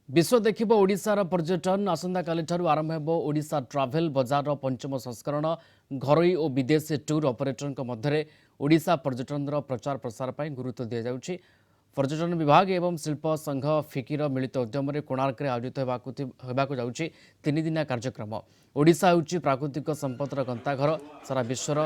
विश्व देखिबो ओडिशार पर्यटन आसंता काली ठारू आरंभ हेबो ओडिशा ट्राभेल बजार पंचम संस्करण घरोई और विदेशी टूर ऑपरेटर मध्य ओडिशा पर्यटन प्रचार प्रसार पर गुरुत्व दि जाउछि। पर्यटन विभाग एवं शिल्प संघ फिकिर मिलित उद्यम कोणार्क आयोजित होगाकू जाउछि 3 दिनिया कार्यक्रम। ओडिशा होउछि प्राकृतिक संपदर गंताघर। सारा विश्वर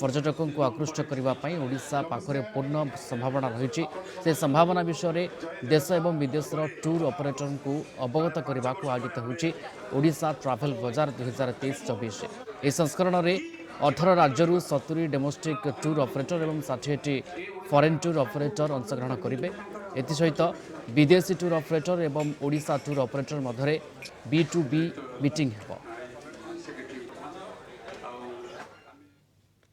पर्यटकों को आकृष्ट करने ओडिशा पाखरे पूर्ण संभावना रही। से संभावना विषय देश एवं विदेशर टूर ऑपरेटर को अवगत करने को आयोजित होउछि ओडिशा ट्राभेल बजार 2023-24। यह संस्करण में 18 राज्य 70 डोमेस्टिक टूर ऑपरेटर और 60 फॉरेन टूर ऑपरेटर अंशग्रहण करेंगे। एसहित विदेशी टूर ऑपरेटर और ओडिशा टूर ऑपरेटर मध्य B2B मीटिंग हेबो।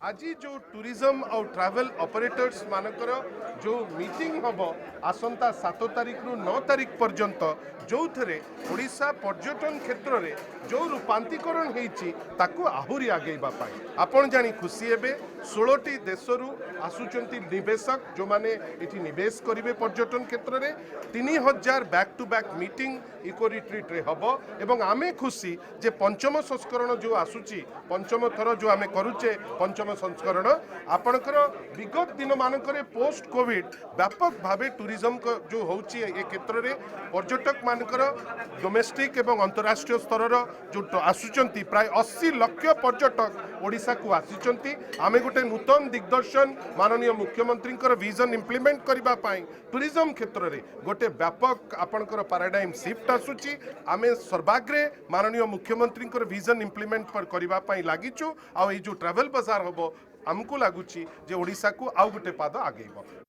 आज जो टूरिज्म और ट्रैवल ऑपरेटर्स मानकर जो मीटिंग हम आसंता 7 तारीख रु 9 तारीख पर्यंत जो थे ओडिशा पर्यटन क्षेत्र में जो रूपांतरीकरण होती आहुरी आगेवा आपण जानी खुशी हे 16टी देशरू आसुचंती निवेशक जो माने इठी निवेश करेंगे पर्यटन क्षेत्र में 3000 back to back meeting eco retreat रे हबो। एवं आमे खुशी जे पंचम संस्करण जो आसुची पंचम थर जो आमे करूचे पंचम संस्करण आपणकर विगत दिन मानकर पोस्ट कोविड व्यापक भावे टूरिज्म जो होउची ए क्षेत्र में पर्यटक मानकर डोमेस्टिक एवं अंतरराष्ट्रीय स्तर जो आसुचंती प्राय 80 लाख पर्यटक ओडिशा को आसीचंती। आमे गोटे नूतन दिग्दर्शन माननीय मुख्यमंत्री विजन इम्प्लीमेंट करबा पाई टूरिज्म क्षेत्र में गोटे व्यापक आपणकर पैराडाइम शिफ्ट आसुची। आमे सर्वाग्रे माननीय मुख्यमंत्री विजन इम्प्लीमेंट करबा पाई लागिचु। आ जो ट्रैवल बाजार हम आमको लगुच ओडिशा को आउ गोटे पाद आगेब।